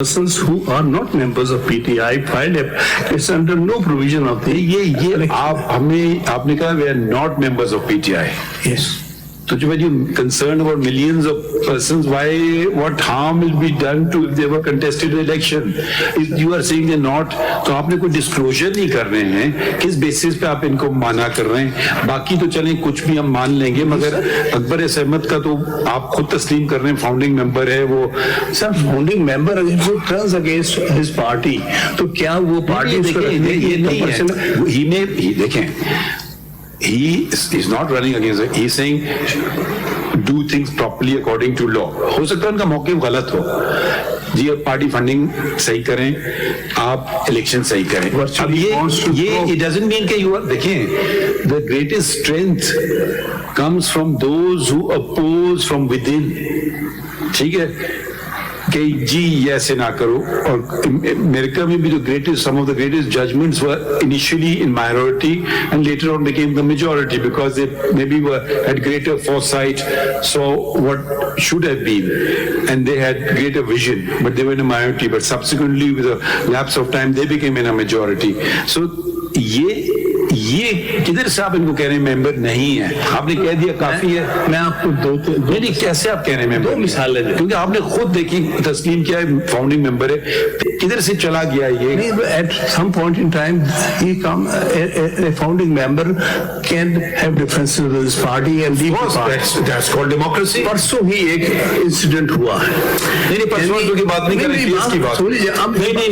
persons who are not members of PTI filed it's under no provision of the ये आप हमें आपने कहा we are not members of PTI. yes. So when you concerned about millions of persons, what harm will be done to if they were contested election? If you are saying they're not, तो आपने कोई disclosure नहीं कर रहे हैं, किस basis पे आप इनको माना कर रहे हैं? बाकी तो चलें कुछ भी हम मान लेंगे, मगर अकबर एस अहमद का तो आप खुद तस्लीम कर रहे हैं, फाउंडिंग मेंबर है वो. Sir founding member turns against his party, तो क्या वो पार्टी ये नहीं है. देखें, he is not running against it. He is saying do things properly according to law. हो सकता है उनका मौक़िफ़ गलत हो, जी आप पार्टी फंडिंग सही करें, आप इलेक्शन सही करें. अब ये it doesn't mean कि you are, देखें, the greatest strength comes from those who oppose from within. ठीक है कि जी ये ऐसे ना करो. और अमेरिका में भी जो some of the greatest judgments were initially in minority and later on became the majority because they maybe had greater foresight, saw what should have been, and they had greater vision, but they were in a minority. But subsequently, with a lapse of time, they became in a majority. So ये किधर से आप इनको कह रहे हैं member नहीं है? आपने कह दिया काफी है. मैं आपको नहीं कैसे आप कह रहे हैं मेंबर? दो मिसालें दें, क्योंकि आपने खुद देखी तस्लीम किया है फाउंडिंग मेंबर है, किधर से चला गया ये? At some point in time, a founding member can have differences with his party and leave the party. That's called democracy. परसों ही एक इंसिडेंट हुआ है. नहीं परसों की बात नहीं कर रही, केस की बात.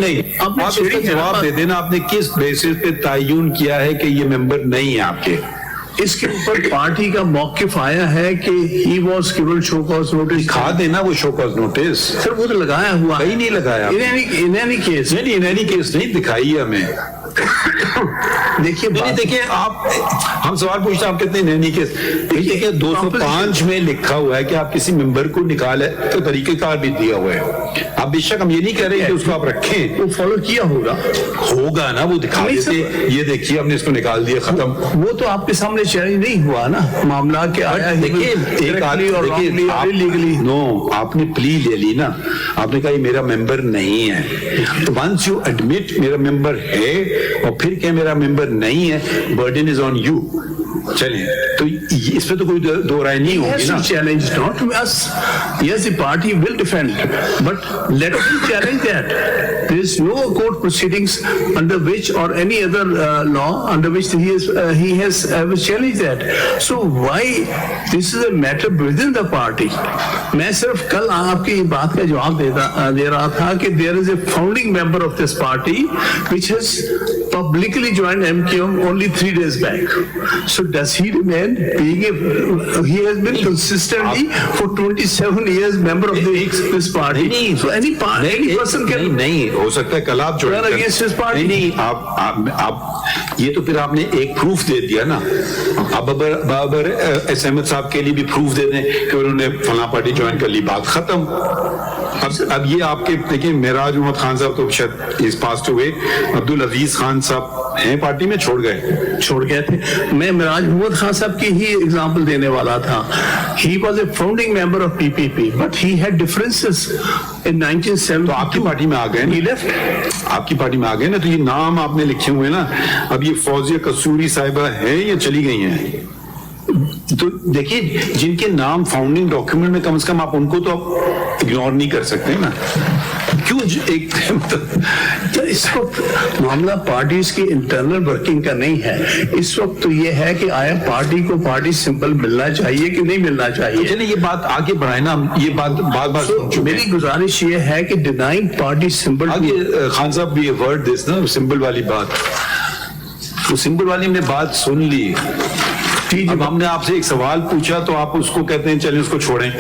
नहीं आप उसका जवाब दे देना. आपने किस बेसिस पे तयन किया है कि ये मेंबर नहीं है आपके? इसके ऊपर पार्टी का मौकिफ आया है कि he was given show cause notice. दिखा देना वो show cause notice. सर वो तो लगाया हुआ कहीं नहीं लगाया. in any case नहीं दिखाई है हमें. देखिए आप, हम सवाल पूछते हैं आप कितने नैनी केस. देखिए 205 में लिखा हुआ है कि आप किसी मेंबर को निकाले तो तरीकेकार भी दिया हुआ है. आप बेशक हम ये नहीं कह रहे कि उसको आप रखें, वो फॉलो किया होगा ना, वो दिखा देते ये देखिए हमने इसको निकाल दिया, खत्म. वो तो आपके सामने चैलेंज नहीं हुआ ना मामला के आया. देखिए एक आदमी और लीगली नो आपने प्ली ले ली ना, आपने कहा ये मेरा मेंबर नहीं है. तो वंस यू एडमिट मेरा मेंबर है और फिर क्या मेरा मेंबर नहीं है, बर्डन इज ऑन यू. चलिए तो इस पे तो कोई दो राय नहीं होगी ना. Challenge not us. Yes, the party will defend, but let us challenge that. There is no court proceedings under which or any other law under which he has ever challenged that. So why this is a matter within the party. मैं सिर्फ कल आपकी बात का जवाब दे रहा था कि there is a founding member of this party which has publicly joined MKM only 3 days back. So does he remain being he has been consistently for 27 years member of this party. So any person can नहीं हो सकता है कल आप join against his party. नहीं आप ये तो फिर आपने एक प्रूफ दे दिया ना. अब बाबर एस अहमद साहब के लिए भी प्रूफ दे दें कि उन्होंने फलां पार्टी ज्वाइन कर ली, बात खत्म. अब ये आपके देखिए मेराज उमर खान साहब तो शायद इस पास्ट हुए, अब्दुल अजीज खान साहब हैं पार्टी में, छोड़ गए थे. मैं मेराज मोहम्मद खान साहब की ही एग्जांपल देने वाला था. He was a founding member of PPP, but he had differences in 1972. तो आपकी पार्टी में आ गए, he left. आपकी पार्टी में आ गए ना, तो ये नाम आपने लिखे हुए ना. अब ये फौजिया कसूरी साहिबा है या चली गई हैं? तो देखिए जिनके नाम फाउंडिंग डॉक्यूमेंट में कम से कम आप उनको तो आप इग्नोर नहीं कर सकते ना. क्यों एक तो इस वक्त मामला पार्टी की इंटरनल वर्किंग का नहीं है. इस वक्त तो ये है कि आया पार्टी को पार्टी सिंबल मिलना चाहिए कि नहीं मिलना चाहिए. तो चलिए ये बात आगे बढ़ाए ना, ये बात मेरी गुजारिश ये है कि डिनाइंग पार्टी सिंबल. आगे खान साहब भी वर्ड दिस ना सिंबल वाली बात, वो सिंबल वाली हमने बात सुन ली. अब हमने आपसे एक सवाल पूछा तो आप उसको कहते हैं चलें उसको छोड़ें.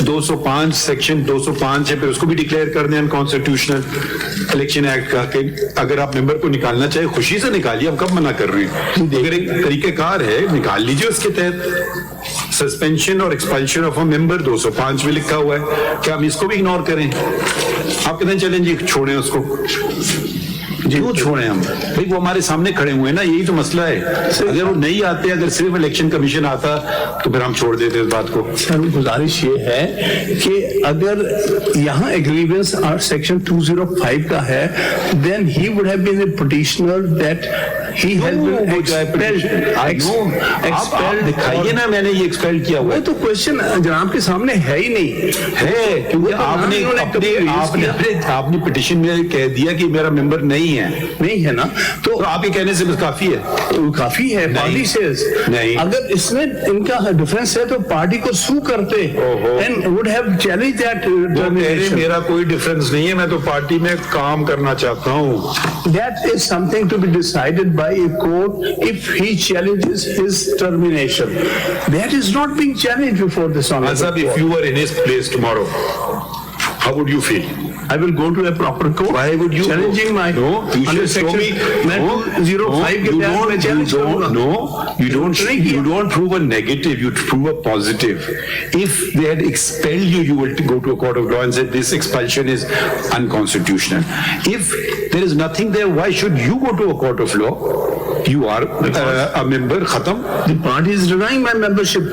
205 सेक्शन 205 है, फिर उसको भी डिक्लेयर कर दें अनकॉन्स्टिट्यूशनल इलेक्शन एक्ट का कि अगर आप मेंबर को निकालना चाहे खुशी से निकालिए, हम कब मना कर रहे हैं. अगर एक तरीकेकार है निकाल लीजिए उसके तहत. सस्पेंशन और एक्सपल्शन ऑफ अ मेंबर 205 में लिखा हुआ है, क्या हम इसको भी इग्नोर करें? आप कहते हैं चलें जी छोड़ें उसको. क्यों छोड़े हम भाई, वो हमारे सामने खड़े हुए हैं ना, यही तो मसला है. अगर वो नहीं आते, अगर सिर्फ इलेक्शन कमीशन आता तो फिर हम छोड़ देते इस बात को. सर गुजारिश ये है कि अगर यहाँ एग्रीवेंस सेक्शन 205 का है, then he would have been a petitioner that he has been expelled. दिखाइए ना, मैंने ये एक्सपेल किया हुआ वो तो क्वेश्चन जनाब के सामने है ही नहीं है, क्योंकि आपने पिटिशन में कह दिया कि मेरा मेंबर नहीं है ना, तो आप ये कहने से बस काफी है. पार्टी से नहीं, अगर इसमें इनका डिफरेंस है तो पार्टी को सू करते and would have challenge that. मेरा कोई डिफरेंस नहीं है, मैं तो पार्टी में काम करना चाहता हूँ. That is something to be decided by a court if he challenges his termination. That is not being challenged before this honorable Azab, if court. you were in his place tomorrow, how would you feel? I will go to a proper court. Why would you challenging my no? You should show me. You don't prove a negative. You prove a positive. If they had expelled you, you will go to a court of law and say this expulsion is unconstitutional. If there is nothing there, why should you go to a court of law? You are a member. Khatam. The party is denying my membership.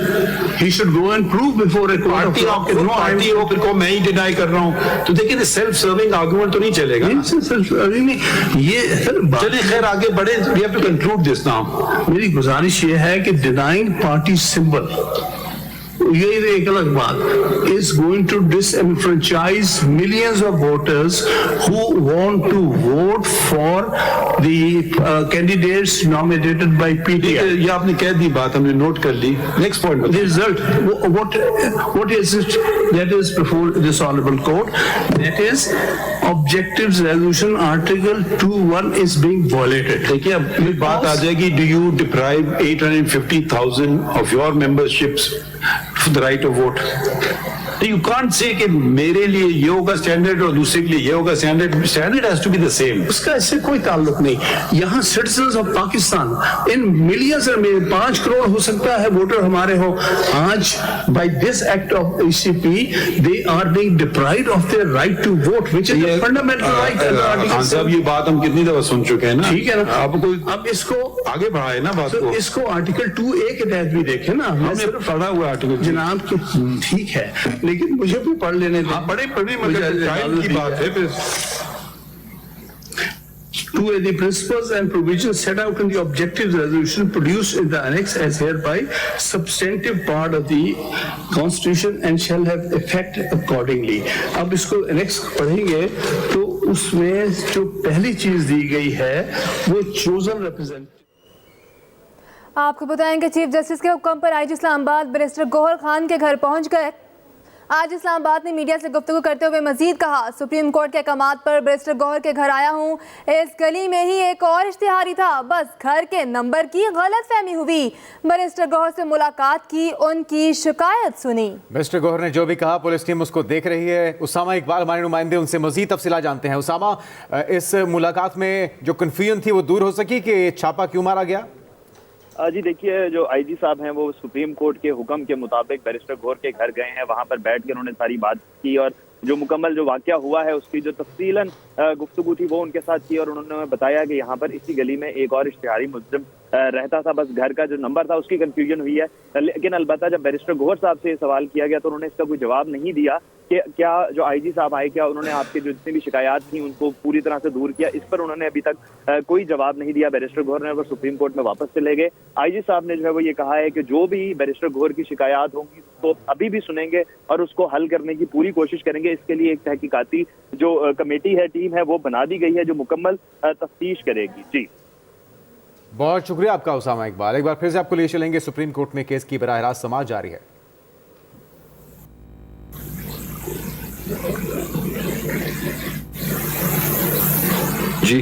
He should go and prove before a court of law. Party हो फिर को मैं ही deny कर रहा हूँ, तो देखिए self serving argument तो नहीं चलेगा. ये चलिए खैर आगे बढ़े. We have to conclude this now. मेरी गुजारिश ये है कि denying party symbol, ये एक अलग बात, is going to disenfranchise millions of voters who want to vote for the candidates nominated by PTI. ये आपने कह दी बात, हमने नोट कर ली. Next point. The result, what is it that is before this honorable court? That is objectives resolution article 2(1) is being violated. देखिए अब ये बात आ जाएगी, do you deprive 850,000 of your memberships for the right of vote? You can't say कि मेरे लिए ये होगा स्टैंडर्ड और दूसरे के लिए ये होगा standard. Standard has to be the same. उसका इससे कोई ताल्लुक नहीं. यहाँ citizens of Pakistan in millions में 5 करोड़ हो सकता है वोटर हमारे हो. आज by this act of ECP they are being deprived of their right to vote which is a fundamental right. Khan साहब ये बात हम कितनी दफा सुन चुके हैं ना. ठीक है ना. आप कोई अब इसको आगे बढ़ाए ना बात को. इसको आर्टिकल 2A के तहत भी देखें ना. हमने पढ़ा हुआ आर्टिकल जनाब ठीक है, लेकिन मुझे भी पढ़ लेने दें. पढ़े मगर टाइम की बात है. फिर 2A, the principles and provisions set out in the objectives resolution produced in the annex as hereby substantive part of the constitution and shall have effect accordingly. अब इसको annex पढ़ेंगे तो उसमें जो पहली चीज दी गई है वो chosen representative. आपको बताएं कि चीफ जस्टिस के हुक्म पर आईजी इस्लामाबाद बैरिस्टर गौहर खान के घर पहुंच गए. आज इस्लामाबाद ने मीडिया से गुफ्तगू करते हुए मजीद कहा, सुप्रीम कोर्ट के अहकामात पर बैरिस्टर गौहर के घर आया हूं. इस गली में ही एक और इश्तिहारी था, बस घर के नंबर की गलतफहमी हुई. बैरिस्टर गौहर से मुलाकात की, उनकी शिकायत सुनी. बैरिस्टर गौहर ने जो भी कहा पुलिस टीम उसको देख रही है. उसामा इकबाल हमारे नुमाइंदे, उनसे मजीद तफसीलात जानते हैं. उसामा, इस मुलाकात में जो कन्फ्यूजन थी वो दूर हो सकी कि छापा क्यों मारा गया? जी देखिए, जो आईजी साहब हैं वो सुप्रीम कोर्ट के हुक्म के मुताबिक बैरिस्टर गौहर के घर गए हैं. वहां पर बैठ कर उन्होंने सारी बात की और जो मुकम्मल जो वाक़या हुआ है उसकी जो तफसीलन गुफ्तगू थी वो उनके साथ की. और उन्होंने बताया कि यहाँ पर इसी गली में एक और इश्तिहारी मुजरिम रहता था, बस घर का जो नंबर था उसकी कंफ्यूजन हुई है. लेकिन अलबत्ता जब बैरिस्टर गौहर साहब से सवाल किया गया तो उन्होंने इसका कोई जवाब नहीं दिया कि क्या जो आईजी साहब आए, क्या उन्होंने आपके जो जितनी भी शिकायत थी उनको पूरी तरह से दूर किया. इस पर उन्होंने अभी तक कोई जवाब नहीं दिया. बैरिस्टर गौहर ने सुप्रीम कोर्ट में वापस चले गए. आईजी साहब ने जो है वो ये कहा है कि जो भी बैरिस्टर गौहर की शिकायत होंगी उसको अभी भी सुनेंगे और उसको हल करने की पूरी कोशिश करेंगे. इसके लिए एक तहकीकाती जो कमेटी है, टीम है, वो बना दी गई है जो मुकम्मल तफ्तीश करेगी. जी बहुत शुक्रिया आपका उसामा इकबाल. एक बार फिर से आपको ले चलेंगे सुप्रीम कोर्ट में केस की बराह रास्त समाअत जारी है. जी